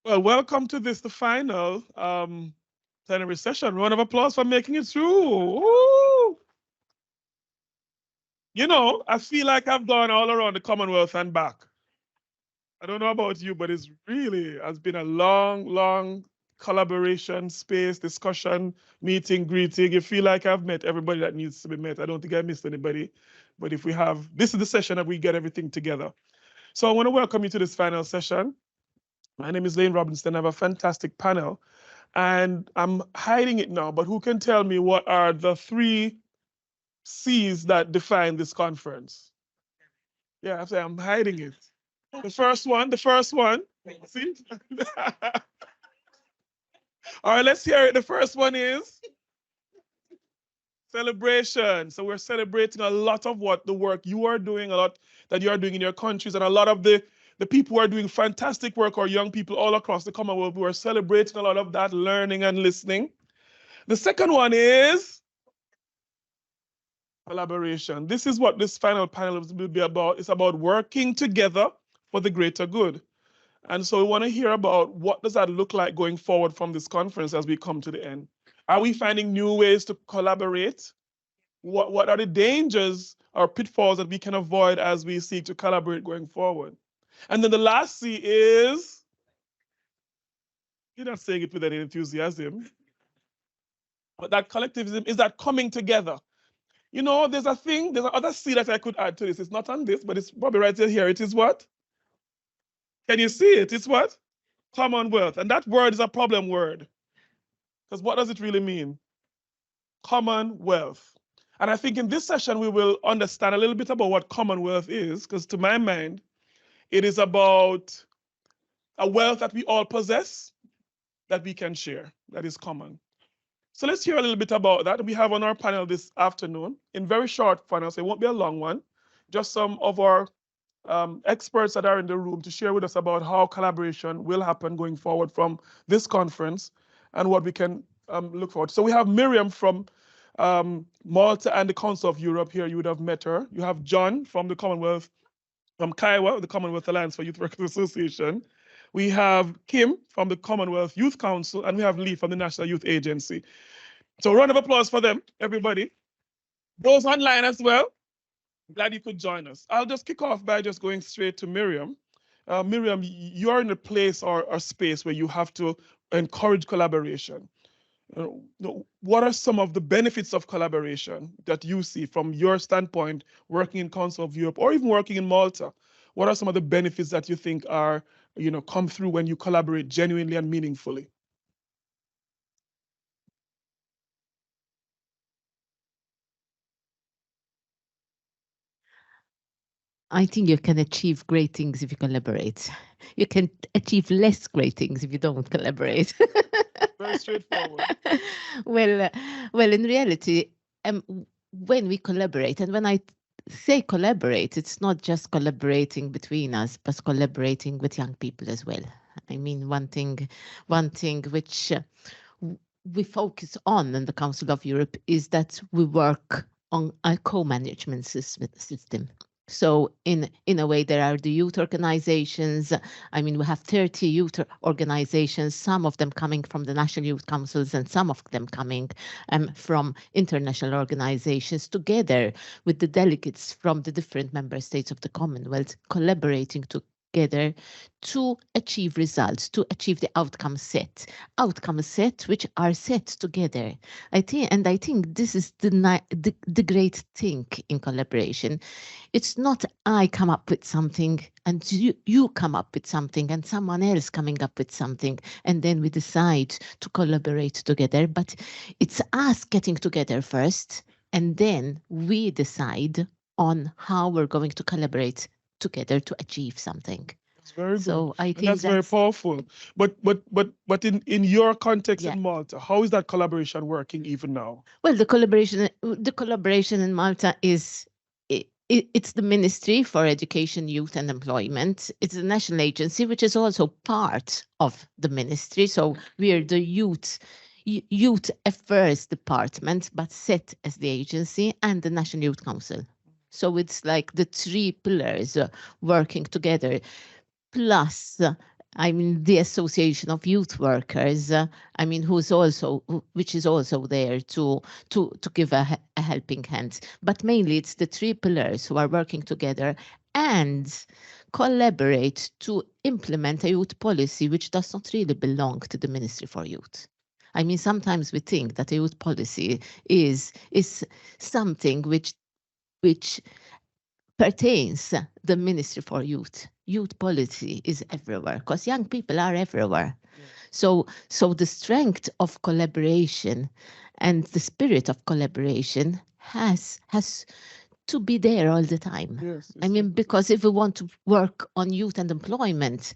Well, welcome to the final plenary session. Round of applause for making it through. Woo! You know, I feel like I've gone all around the Commonwealth and back. I don't know about you, but it's really has been a long, long collaboration, space, discussion, meeting, greeting. You feel like I've met everybody that needs to be met. I don't think I missed anybody. But if we have, this is the session that we get everything together. So I want to welcome you to this final session. My name is Lane Robinson. I have a fantastic panel, and I'm hiding it now, but who can tell me what are the three C's that define this conference? Yeah, I'm hiding it. The first one. See? All right, let's hear it. The first one is celebration. So we're celebrating a lot of what the work you are doing, a lot that you are doing in your countries, and a lot of the people who are doing fantastic work, or young people all across the Commonwealth who are celebrating a lot of that learning and listening. The second one is collaboration. This is what this final panel will be about. It's about working together for the greater good. And so we want to hear about what does that look like going forward from this conference as we come to the end. Are we finding new ways to collaborate? What are the dangers or pitfalls that we can avoid as we seek to collaborate going forward? And then the last C is, you're not saying it with any enthusiasm, but that collectivism is that coming together. You know, there's another C that I could add to this. It's not on this, but it's probably right here. It is what? Can you see it? It's what? Commonwealth. And that word is a problem word. Because what does it really mean? Commonwealth. And I think in this session, we will understand a little bit about what Commonwealth is, because to my mind, it is about a wealth that we all possess that we can share, that is common. So let's hear a little bit about that. We have on our panel this afternoon, in very short panel, so it won't be a long one, just some of our experts that are in the room to share with us about how collaboration will happen going forward from this conference and what we can look forward to. So we have Miriam from Malta and the Council of Europe here. You would have met her. You have John from the Commonwealth, from Kiowa, the Commonwealth Alliance for Youth Workers Association. We have Kim from the Commonwealth Youth Council, and we have Lee from the National Youth Agency. So a round of applause for them, everybody. Those online as well. Glad you could join us. I'll just kick off by just going straight to Miriam. Miriam, you're in a place or space where you have to encourage collaboration. What are some of the benefits of collaboration that you see from your standpoint, working in Council of Europe or even working in Malta? What are some of the benefits that you think are, come through when you collaborate genuinely and meaningfully? I think you can achieve great things if you collaborate. You can achieve less great things if you don't collaborate. Very straightforward. well, in reality, when we collaborate, and when I say collaborate, it's not just collaborating between us, but collaborating with young people as well. I mean, one thing which we focus on in the Council of Europe is that we work on a co-management system. So in a way, there are the youth organizations. I mean, we have 30 youth organizations, some of them coming from the National Youth Councils and some of them coming from international organizations, together with the delegates from the different member states of the Commonwealth, collaborating together to achieve results, to achieve the outcome set which are set together. I think this is the great thing in collaboration. It's not I come up with something and you come up with something and someone else coming up with something and then we decide to collaborate together, but it's us getting together first and then we decide on how we're going to collaborate together to achieve something. That's very good. So I think that's very powerful. But in your context in Malta, how is that collaboration working even now? Well, the collaboration in Malta is it's the Ministry for Education, Youth and Employment. It's a national agency, which is also part of the ministry. So we are the youth affairs department, but set as the agency, and the National Youth Council. So it's like the three pillars working together, plus I mean, the Association of Youth Workers, I mean, which is also there to give a helping hand. But mainly it's the three pillars who are working together and collaborate to implement a youth policy which does not really belong to the Ministry for Youth. I mean, sometimes we think that a youth policy is something which pertains the Ministry for Youth. Youth policy is everywhere because young people are everywhere. Yeah. So the strength of collaboration and the spirit of collaboration has to be there all the time. Yes, I mean, because if we want to work on youth and employment,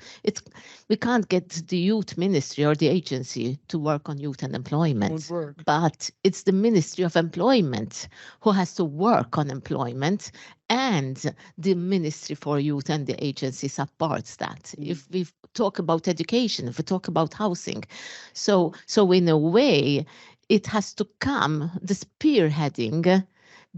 we can't get the youth ministry or the agency to work on youth and employment. But it's the Ministry of Employment who has to work on employment, and the Ministry for Youth and the agency supports that. If we talk about education, if we talk about housing, so in a way, it has to come, the spearheading.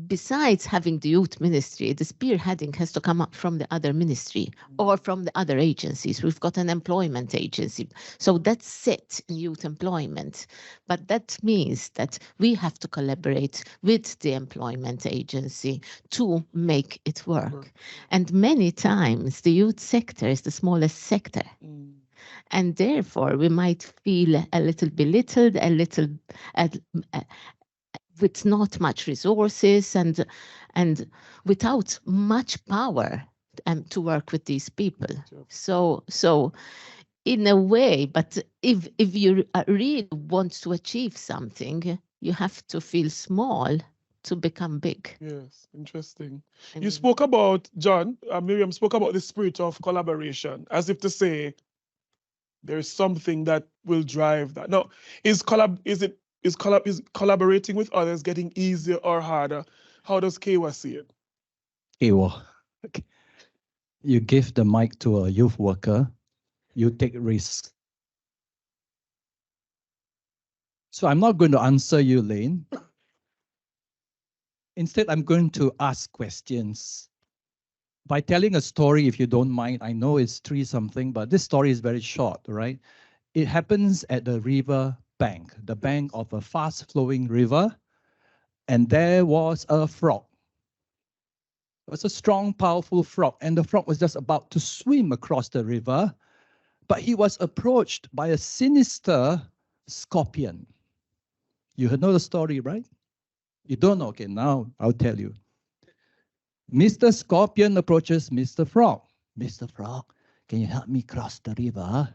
Besides having the youth ministry, the spearheading has to come up from the other ministry or from the other agencies. We've got an employment agency. So that's set in youth employment. But that means that we have to collaborate with the employment agency to make it work. And many times the youth sector is the smallest sector. And therefore, we might feel a little belittled, with not much resources and without much power to work with these people. So in a way, but if you really want to achieve something, you have to feel small to become big. Yes, interesting. You spoke about, John, Miriam spoke about the spirit of collaboration, as if to say there's something that will drive that. Now, is collaborating with others getting easier or harder? How does Kewa see it? Kewa, you give the mic to a youth worker, you take risks. So I'm not going to answer you, Lane. Instead, I'm going to ask questions. By telling a story, if you don't mind, I know it's 3-something, but this story is very short, right? It happens at the river bank, the bank of a fast-flowing river, and there was a frog. It was a strong, powerful frog, and the frog was just about to swim across the river, but he was approached by a sinister scorpion. You know the story, right? You don't know? Okay, now I'll tell you. Mr. Scorpion approaches Mr. Frog. Mr. Frog, can you help me cross the river?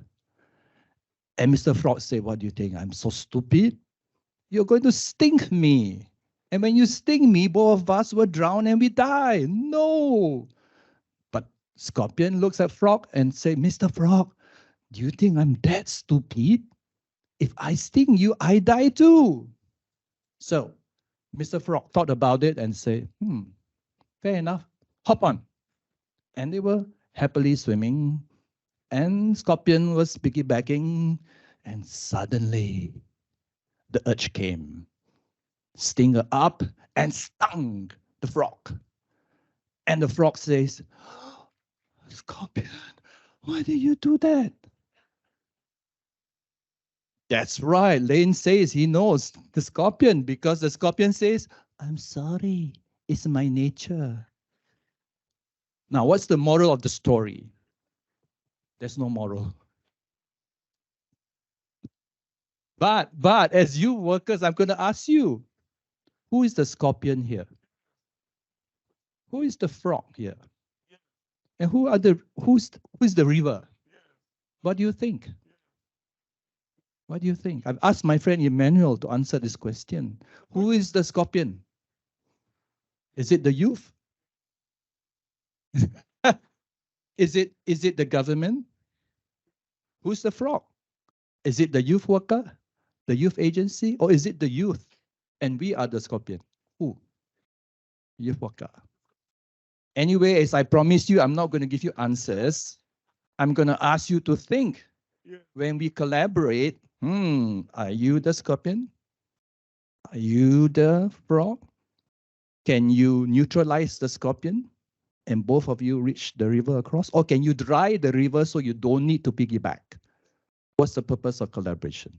And Mr. Frog said, what do you think? I'm so stupid? You're going to sting me. And when you sting me, both of us will drown and we die. No. But Scorpion looks at Frog and says, Mr. Frog, do you think I'm that stupid? If I sting you, I die too. So Mr. Frog thought about it and said, fair enough, hop on. And they were happily swimming, and Scorpion was piggybacking, and suddenly the urge came. Stinger up and stung the frog. And the frog says, Scorpion, why did you do that? That's right. Lane says he knows the scorpion because the scorpion says, I'm sorry. It's my nature. Now, what's the moral of the story? There's no moral. But as you workers, I'm going to ask you, who is the scorpion here? Who is the frog here? And who's the river? What do you think? What do you think? I've asked my friend Emmanuel to answer this question. Who is the scorpion? Is it the youth? Is it the government? Who's the frog? Is it the youth worker, the youth agency, or is it the youth? And we are the scorpion. Who? Youth worker. Anyway, as I promised you, I'm not going to give you answers. I'm going to ask you to think. When we collaborate, are you the scorpion? Are you the frog? Can you neutralize the scorpion? and both of you reach the river across? Or can you dry the river so you don't need to piggyback? What's the purpose of collaboration?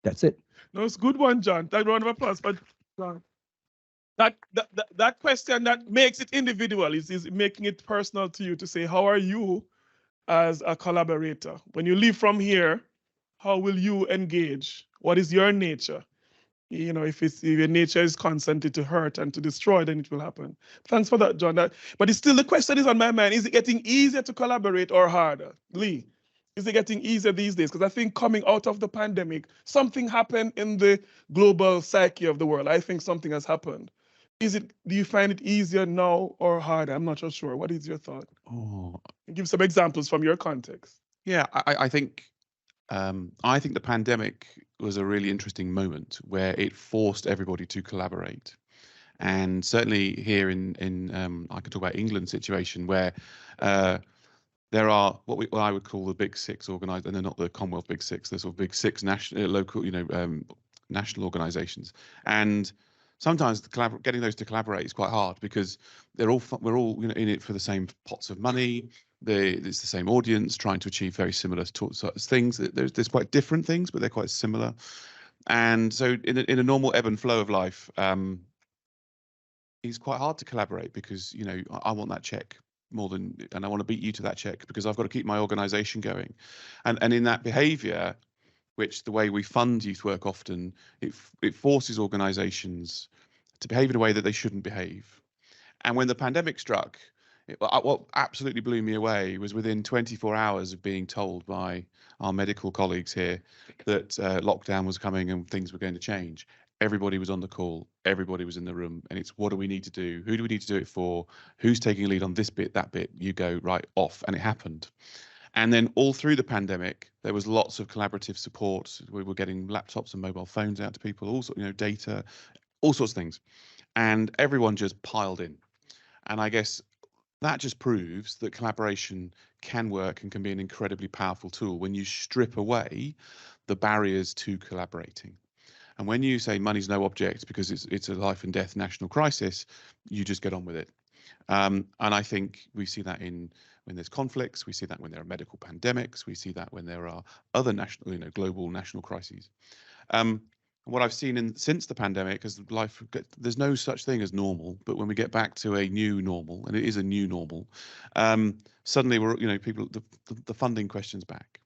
That's it. No, it's a good one, John. That round of applause for John. That question that makes it individual is making it personal to you to say, how are you as a collaborator? When you leave from here, how will you engage? What is your nature? You know, if your nature is constantly to hurt and to destroy, then it will happen. Thanks for that, John. But it's still, the question is on my mind, is it getting easier to collaborate or harder? Lee, is it getting easier these days? Because I think coming out of the pandemic, something happened in the global psyche of the world. I think something has happened. Do you find it easier now or harder? I'm not so sure. What is your thought? Oh, Give some examples from your context. yeah, I think the pandemic was a really interesting moment where it forced everybody to collaborate. And certainly here in I could talk about England's situation where there are what I would call the big six organised, and they're not the Commonwealth big six. They're sort of big six national, local, national organisations. And sometimes getting those to collaborate is quite hard because we're all in it for the same pots of money. It's the same audience trying to achieve very similar sorts of things. There's quite different things, but they're quite similar. And so in a normal ebb and flow of life, it's quite hard to collaborate because I want that check more than, and I want to beat you to that check because I've got to keep my organisation going, and in that behaviour, which the way we fund youth work often, it forces organisations to behave in a way that they shouldn't behave. And when the pandemic struck, what absolutely blew me away was within 24 hours of being told by our medical colleagues here that lockdown was coming and things were going to change. Everybody was on the call, everybody was in the room, and it's what do we need to do? Who do we need to do it for? Who's taking a lead on this bit, that bit? You go right off, and it happened. And then all through the pandemic, there was lots of collaborative support. We were getting laptops and mobile phones out to people, all sorts, data, all sorts of things, and everyone just piled in. And I guess that just proves that collaboration can work and can be an incredibly powerful tool when you strip away the barriers to collaborating. And when you say money's no object because it's a life and death national crisis, you just get on with it. And I think we see that when there's conflicts, we see that when there are medical pandemics, we see that when there are other national, global national crises. What I've seen since the pandemic is there's no such thing as normal, but when we get back to a new normal, and it is a new normal, suddenly we're, the funding question's back.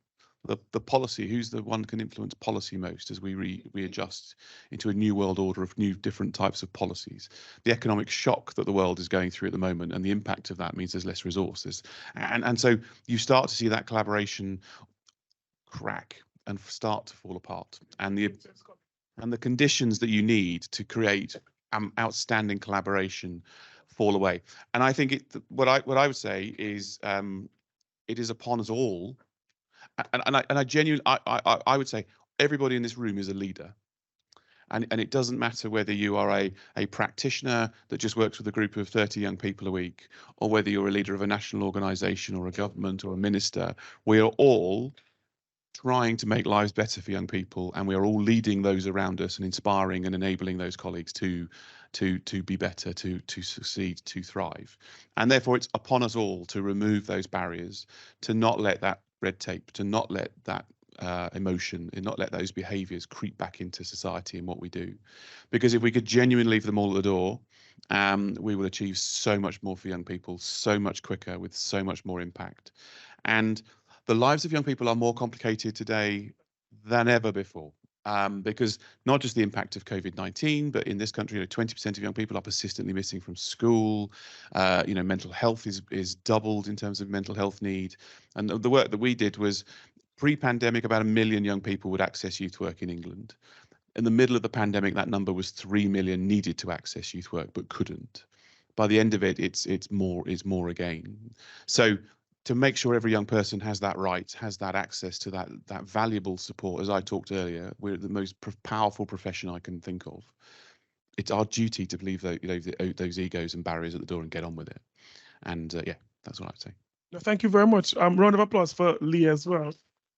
The policy, who's the one can influence policy most as we readjust into a new world order of new different types of policies. The economic shock that the world is going through at the moment and the impact of that means there's less resources. And so you start to see that collaboration crack and start to fall apart. And the conditions that you need to create outstanding collaboration fall away. And I think what I would say is it is upon us all. And I genuinely, I would say everybody in this room is a leader, and it doesn't matter whether you are a practitioner that just works with a group of 30 young people a week, or whether you're a leader of a national organisation or a government or a minister. We are all trying to make lives better for young people, and we are all leading those around us and inspiring and enabling those colleagues to be better, to succeed, to thrive. And therefore, it's upon us all to remove those barriers, to not let that red tape, to not let that emotion, and not let those behaviours creep back into society and what we do. Because if we could genuinely leave them all at the door, we will achieve so much more for young people, so much quicker, with so much more impact. And the lives of young people are more complicated today than ever before. Because not just the impact of COVID-19, but in this country, 20% of young people are persistently missing from school. Mental health is doubled in terms of mental health need. And the work that we did was pre-pandemic, about 1 million young people would access youth work in England. In the middle of the pandemic, that number was 3 million needed to access youth work, but couldn't. By the end of it, it's more again. So to make sure every young person has that right, has that access to that valuable support, as I talked earlier, we're the most powerful profession I can think of. It's our duty to leave those egos and barriers at the door and get on with it. And yeah, that's what I'd say. Thank you very much. Round of applause for Lee as well.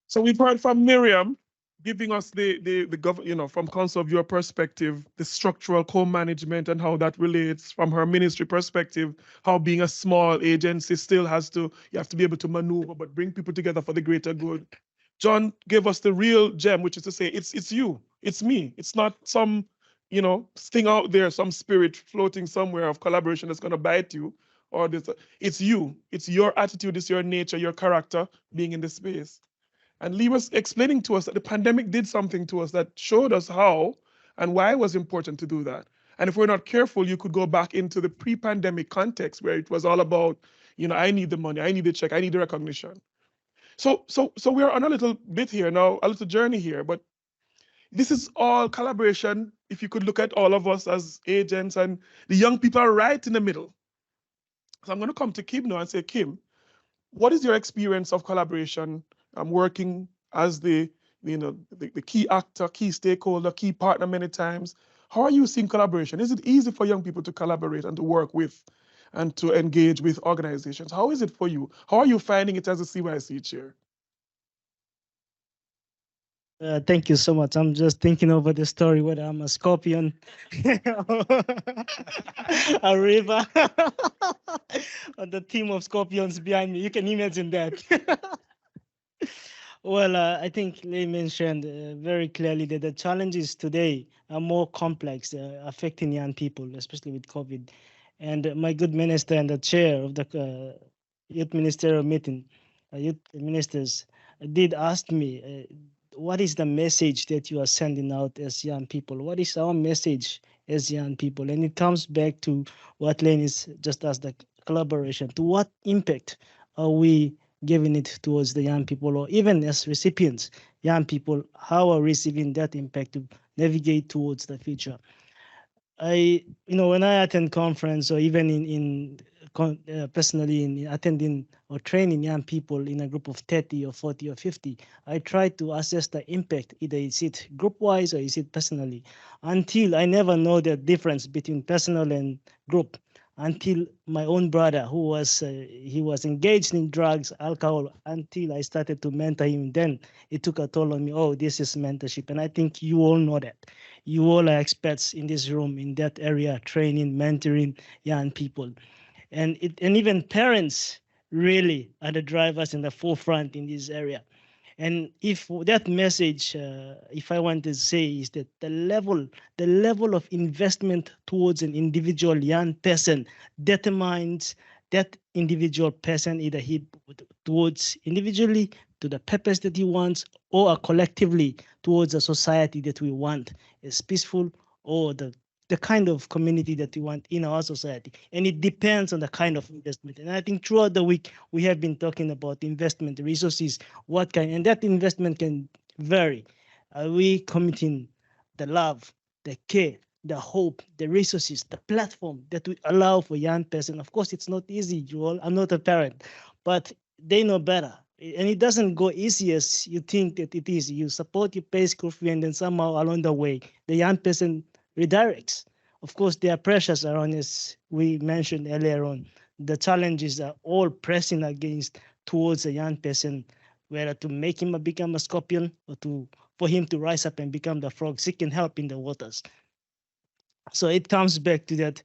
So we've heard from Miriam giving us from Council of your perspective, the structural co-management and how that relates from her ministry perspective, how being a small agency still you have to be able to maneuver, but bring people together for the greater good. John gave us the real gem, which is to say, it's you, it's me. It's not some, thing out there, some spirit floating somewhere of collaboration that's going to bite you, or this. It's you. It's your attitude. It's your nature, your character being in the space. And Lee was explaining to us that the pandemic did something to us that showed us how and why it was important to do that. And if we're not careful, you could go back into the pre-pandemic context where it was all about, I need the money, I need the check, I need the recognition. So we're on a little bit here now, a little journey here, but this is all collaboration. If you could look at all of us as agents, and the young people are right in the middle. So I'm going to come to Kim now and say, Kim, what is your experience of collaboration, working as the key actor, key stakeholder, key partner many times? How are you seeing collaboration? Is it easy for young people to collaborate and to work with and to engage with organizations? How is it for you? How are you finding it as a CYC chair? Thank you so much. I'm just thinking over the story whether I'm a scorpion, a river, or the team of scorpions behind me. You can imagine that. Well, I think Lee mentioned very clearly that the challenges today are more complex, affecting young people, especially with COVID. And my good minister and the chair of the youth ministerial meeting, youth ministers, did ask me, what is the message that you are sending out as young people? What is our message as young people? And it comes back to what Lane is just as the collaboration. To what impact are we giving it towards the young people, or even as recipients, young people, how are receiving that impact to navigate towards the future? When I attend conference, or even personally in attending or training young people in a group of 30 or 40 or 50, I try to assess the impact. Either is it group-wise or is it personally, until I never know the difference between personal and group, until my own brother, who was he was engaged in drugs, alcohol, until I started to mentor him. Then it took a toll on me. Oh, this is mentorship. And I think you all know that. You all are experts in this room, in that area, training, mentoring young people. And even parents really are the drivers in the forefront in this area. And if that message, if I want to say, is that the level of investment towards an individual young person determines that individual person, either he towards individually to the purpose that he wants, or collectively towards a society that we want, is peaceful, or the kind of community that we want in our society. And it depends on the kind of investment. And I think throughout the week, we have been talking about investment, resources, what kind, and that investment can vary. Are we committing the love, the care, the hope, the resources, the platform that we allow for young person? Of course, it's not easy, Joel. I'm not a parent, but they know better. And it doesn't go easy as you think that it is. You support, you pay school fee, and then somehow along the way, the young person redirects. Of course, there are pressures around, as we mentioned earlier on. The challenges are all pressing against towards a young person, whether to make him become a scorpion, or for him to rise up and become the frog, seeking help in the waters. So it comes back to that,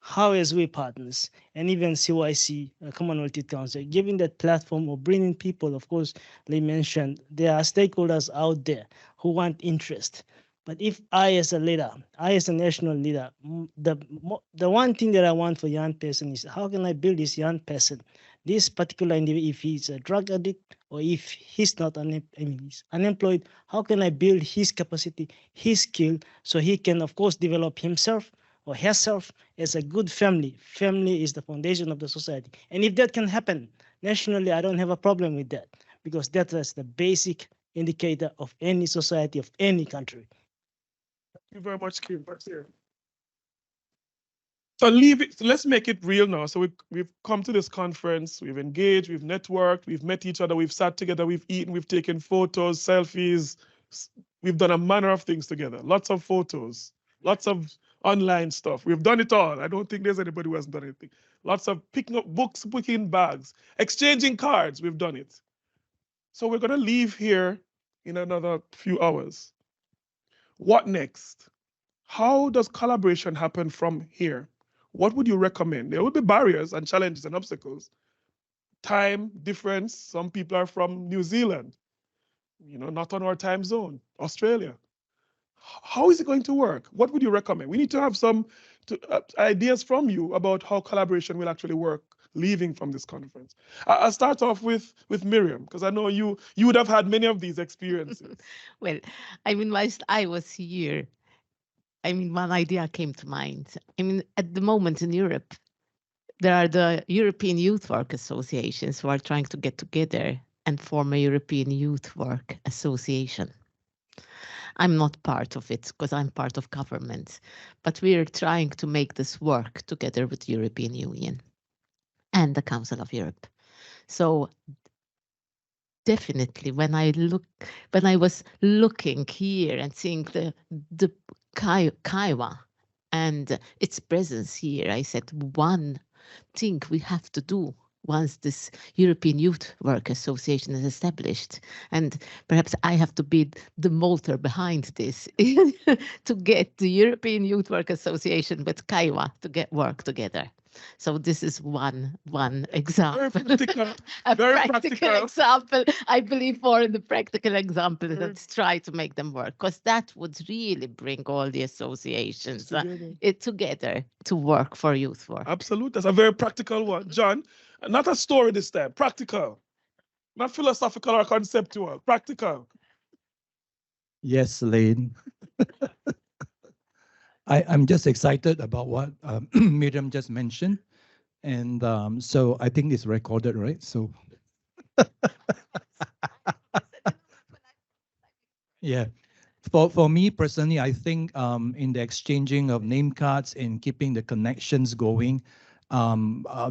how as we partners, and even CYC, Commonwealth Youth Council, giving that platform or bringing people. Of course, they mentioned there are stakeholders out there who want interest. But if I as a leader, I as a national leader, the one thing that I want for young person is, how can I build this young person, this particular individual, if he's a drug addict or if he's not he's unemployed, how can I build his capacity, his skill, so he can, of course, develop himself or herself as a good family. Family is the foundation of the society. And if that can happen nationally, I don't have a problem with that, because that is the basic indicator of any society, of any country. Thank you very much, Kim. So let's make it real now. So we've come to this conference, we've engaged, we've networked, we've met each other, we've sat together, we've eaten, we've taken photos, selfies. We've done a manner of things together. Lots of photos, lots of online stuff. We've done it all. I don't think there's anybody who hasn't done anything. Lots of picking up books, picking bags, exchanging cards. We've done it. So we're going to leave here in another few hours. What next? How does collaboration happen from here? What would you recommend? There will be barriers and challenges and obstacles. Time difference. Some people are from New Zealand, not on our time zone, Australia. How is it going to work? What would you recommend? We need to have some ideas from you about how collaboration will actually work leaving from this conference. I'll start off with Miriam, because I know you would have had many of these experiences. Well, I mean, whilst I was here, I mean, one idea came to mind. I mean, at the moment in Europe, there are the European Youth Work Associations who are trying to get together and form a European Youth Work Association. I'm not part of it because I'm part of government, but we are trying to make this work together with the European Union and the Council of Europe. So definitely when I was looking here and seeing the Kaiwa and its presence here, I said one thing we have to do once this European Youth Work Association is established, and perhaps I have to be the motor behind this to get the European Youth Work Association with Kaiwa to get work together. So this is one example. Very practical. A Very practical example. I believe more in the practical example. Let's try to make them work, because that would really bring all the associations together to work for youth work. Absolutely. That's a very practical one. John, not a story this time, practical. Not philosophical or conceptual, practical. Yes, Lane. I'm just excited about what Miriam just mentioned. And so I think it's recorded, right? So yeah. For me personally, I think in the exchanging of name cards and keeping the connections going,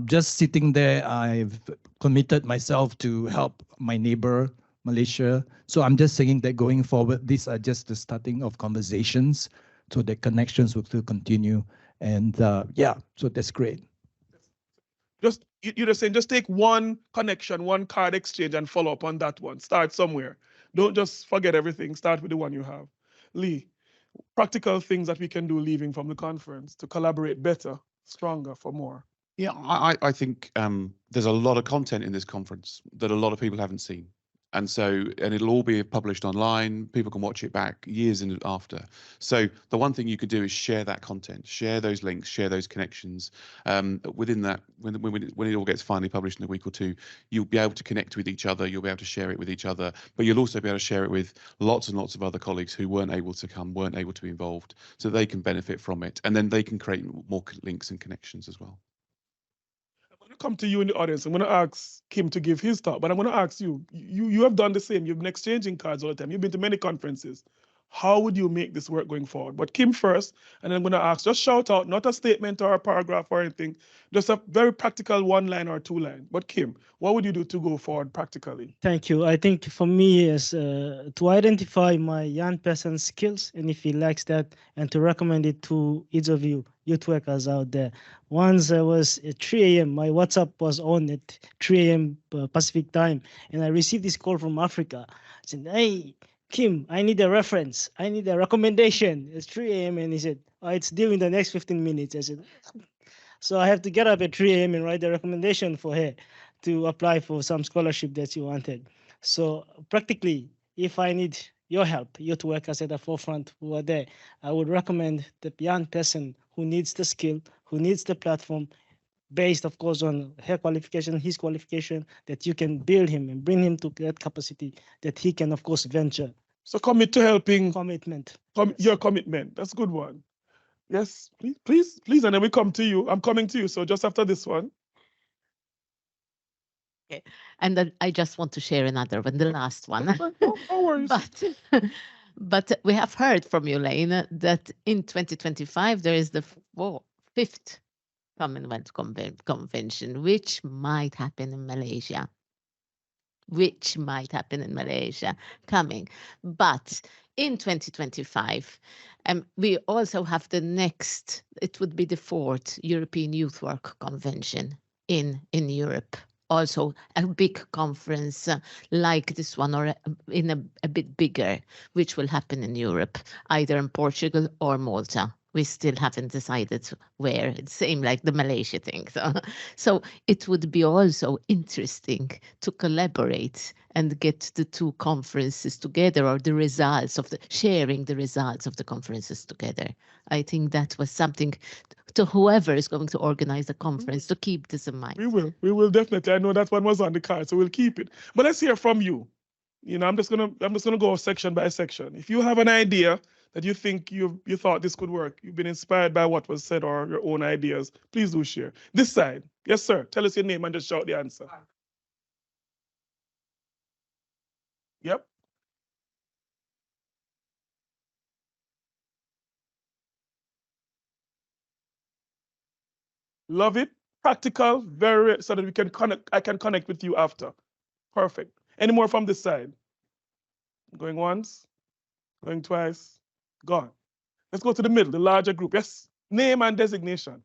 just sitting there, I've committed myself to help my neighbor, Malaysia. So I'm just saying that going forward, these are just the starting of conversations, so the connections will still continue. And yeah, so that's great. You're just saying, just take one connection, one card exchange, and follow up on that one. Start somewhere. Don't just forget everything. Start with the one you have. Lee, practical things that we can do leaving from the conference to collaborate better, stronger, for more. Yeah, I think there's a lot of content in this conference that a lot of people haven't seen. And it'll all be published online. People can watch it back years in after. So the one thing you could do is share that content, share those links, share those connections. Within that, when it all gets finally published in a week or two, you'll be able to connect with each other. You'll be able to share it with each other, but you'll also be able to share it with lots and lots of other colleagues who weren't able to come, weren't able to be involved, so they can benefit from it. And then they can create more links and connections as well. I'm going to come to you in the audience. I'm going to ask Kim to give his thought, but I'm going to ask you. You have done the same. You've been exchanging cards all the time. You've been to many conferences. How would you make this work going forward? But Kim first, and then I'm going to ask, just shout out, not a statement or a paragraph or anything, just a very practical one line or two line. But Kim, what would you do to go forward practically? Thank you. I think for me is to identify my young person's skills, and if he likes that, and to recommend it to each of you youth workers out there. Once I was at 3 a.m., my WhatsApp was on at 3 a.m. Pacific time, and I received this call from Africa. I said, hey, Kim, I need a reference. I need a recommendation. It's 3 a.m. And he said, oh, it's due in the next 15 minutes. I said, so I have to get up at 3 a.m. and write the recommendation for her to apply for some scholarship that she wanted. So practically, if I need your help, youth workers at the forefront who are there, I would recommend the young person who needs the skill, who needs the platform, based, of course, on her qualification, his qualification, that you can build him and bring him to that capacity that he can, of course, venture. So commit to helping. Commitment. Yes. Your commitment. That's a good one. Yes, please, and then we come to you. I'm coming to you. So just after this one. Okay, and then I just want to share another one, the last one. No worries. But we have heard from you, Lane, that in 2025 there is the fifth Commonwealth Convention, which might happen in Malaysia. Coming. But in 2025, we also have the next, it would be the fourth European Youth Work Convention in Europe also a big conference like this one, or in a bit bigger, which will happen in Europe, either in Portugal or Malta. We still haven't decided where. It's same like the Malaysia thing. So it would be also interesting to collaborate and get the two conferences together, or the results of sharing the results of the conferences together. I think that was something to whoever is going to organize the conference to keep this in mind. We will definitely. I know that one was on the card, so we'll keep it. But let's hear from you. You know, I'm just gonna go section by section. If you have an idea that you think you thought this could work, you've been inspired by what was said or your own ideas, please do share. This side, yes, sir. Tell us your name and just shout the answer. Yep. Love it. Practical, very, so that we can connect. I can connect with you after. Perfect. Any more from this side? Going once, going twice, gone. Let's go to the middle, the larger group. Yes. Name and designation.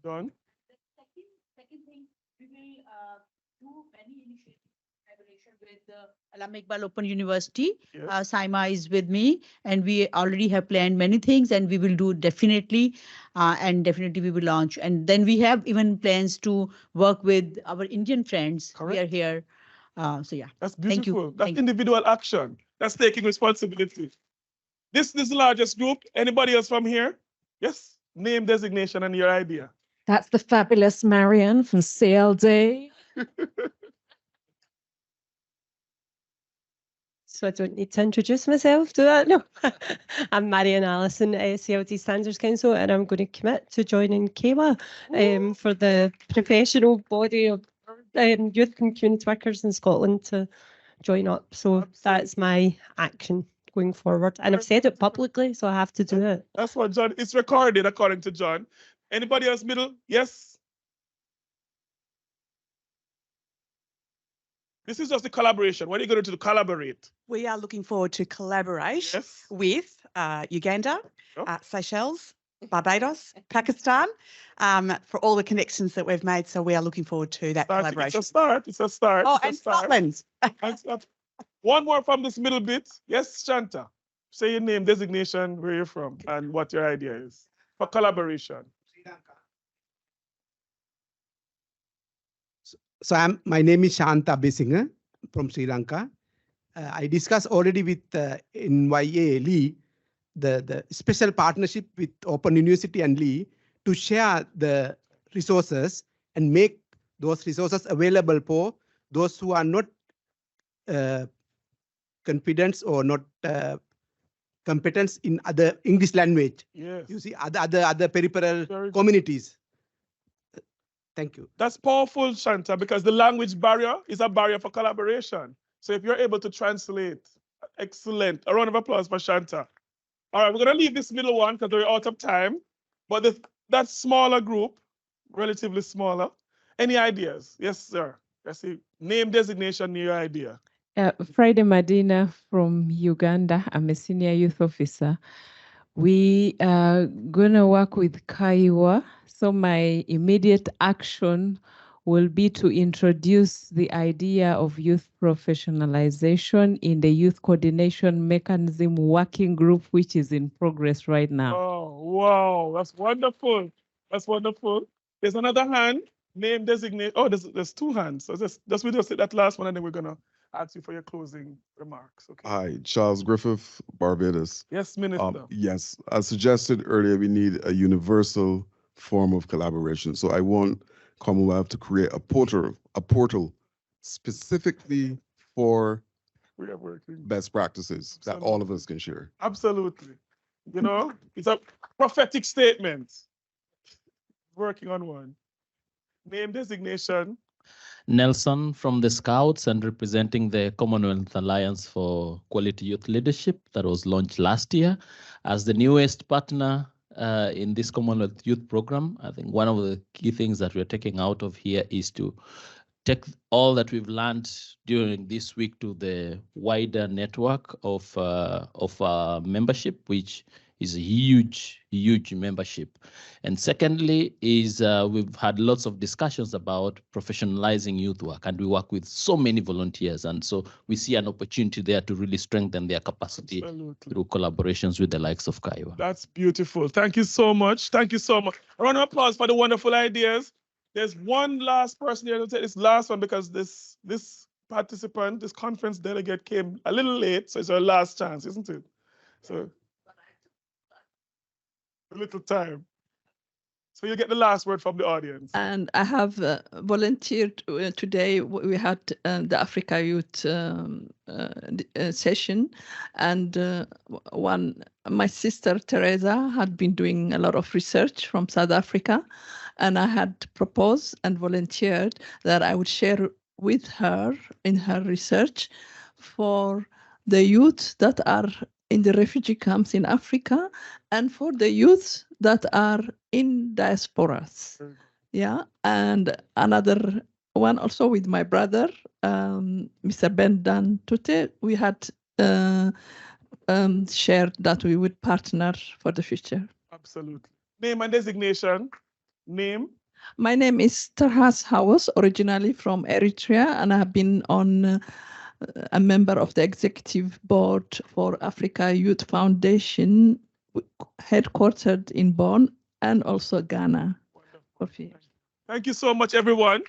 Done. Second thing, we will do many initiatives collaboration with the Alama Iqbal Open University. Yes. Saima is with me, and we already have planned many things, and we will do definitely, and definitely we will launch. And then we have even plans to work with our Indian friends. Correct. We are here. So yeah. That's Thank you. beautiful. That's Thank you. individual action. That's taking responsibility. This is the largest group. Anybody else from here? Yes. Name, designation, and your idea. That's the fabulous Marianne from CLD. So I don't need to introduce myself, do I? No. I'm Marianne Allison, CLD Standards Council, and I'm going to commit to joining KEWA for the professional body of youth and community workers in Scotland to join up. So that's my action going forward. And I've said it publicly, so I have to do it. That's what John, it's recorded according to John. Anybody else middle? Yes? This is just a collaboration. What are you going to do to collaborate? We are looking forward to collaborate Yes. with Uganda, Yep. Seychelles, Barbados, Pakistan, for all the connections that we've made. So we are looking forward to that collaboration. It's a start. It's a start. Oh, it's a and start. Scotland. One more from this middle bit. Yes, Shanta. Say your name, designation, where you're from, and what your idea is for collaboration. So my name is Shanta Besinga from Sri Lanka. I discussed already with NYA Lee the special partnership with Open University and Lee to share the resources and make those resources available for those who are not confident or not competence in other English language. Yes. You see, other peripheral communities. Thank you. That's powerful, Shanta, because the language barrier is a barrier for collaboration. So if you're able to translate, excellent. A round of applause for Shanta. All right, we're going to leave this middle one because we're out of time. But that smaller group, relatively smaller, any ideas? Yes, sir. Let's see. Name, designation, your idea. Friday Medina from Uganda. I'm a senior youth officer. We are going to work with Kaiwa. So my immediate action will be to introduce the idea of youth professionalization in the youth coordination mechanism working group, which is in progress right now. Oh, wow. That's wonderful. That's wonderful. There's another hand, name, designate. Oh, there's two hands. So we just hit that last one, and then we're going to ask you for your closing remarks. Okay. Hi, Charles Griffith, Barbados. Yes, Minister. Yes, as suggested earlier, we need a universal form of collaboration. So I want Commonwealth to create a portal specifically for best practices that all of us can share. Absolutely. You know, it's a prophetic statement. Working on one. Name, designation. Nelson from the Scouts and representing the Commonwealth Alliance for Quality Youth Leadership that was launched last year. As the newest partner in this Commonwealth Youth Program, I think one of the key things that we're taking out of here is to take all that we've learned during this week to the wider network of membership, which is a huge membership. And secondly is we've had lots of discussions about professionalizing youth work, and we work with so many volunteers. And so we see an opportunity there to really strengthen their capacity through collaborations with the likes of Kaiwa. That's beautiful. Thank you so much. Thank you so much. A round of applause for the wonderful ideas. There's one last person here to take this last one because this participant, this conference delegate came a little late, so it's our last chance, isn't it? So a little time. So you get the last word from the audience. And I have volunteered today. We had the Africa Youth session, and my sister Teresa had been doing a lot of research from South Africa, and I had proposed and volunteered that I would share with her in her research for the youth that are in the refugee camps in Africa and for the youth that are in diasporas. Yeah, and another one also with my brother, Mr. Ben Dan Tute, we had shared that we would partner for the future. Absolutely. Name and designation. Name? My name is Terhas Hawas, originally from Eritrea, and I have been on a member of the executive board for Africa Youth Foundation, headquartered in Bonn and also Ghana. Thank you so much, everyone.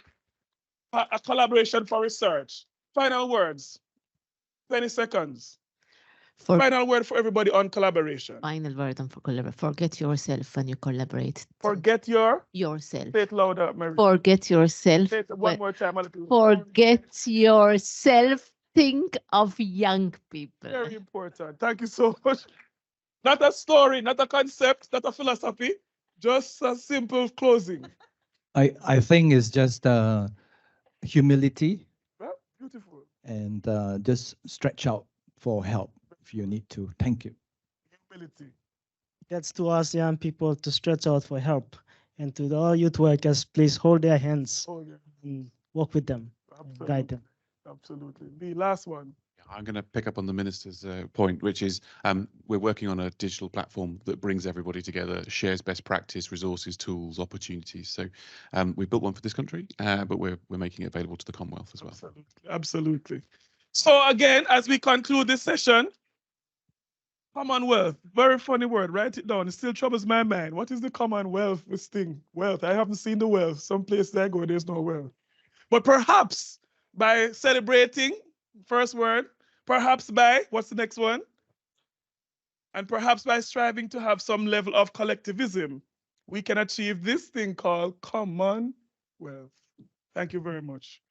A collaboration for research. Final words. 20 seconds. Final word for everybody on collaboration. Final word on forget yourself when you collaborate. Forget yourself. Say it louder, Mary. Forget yourself. Say it one more time. Forget yourself. Think of young people. Very important. Thank you so much. Not a story, not a concept, not a philosophy, just a simple closing. I think it's just humility. Well, beautiful. And just stretch out for help if you need to. Thank you. Humility. That's to us young people to stretch out for help. And to all youth workers, please hold their hands and walk with them, guide them. Absolutely. The last one. I'm going to pick up on the minister's point, which is we're working on a digital platform that brings everybody together, shares best practice, resources, tools, opportunities. So we built one for this country, but we're making it available to the Commonwealth as well. Absolutely. Absolutely. So again, as we conclude this session, Commonwealth, very funny word. Write it down. It still troubles my mind. What is the Commonwealth? This thing, wealth. I haven't seen the wealth. Some places I go, there's no wealth. But perhaps by celebrating, first word, perhaps by, what's the next one? And perhaps by striving to have some level of collectivism, we can achieve this thing called Commonwealth. Thank you very much.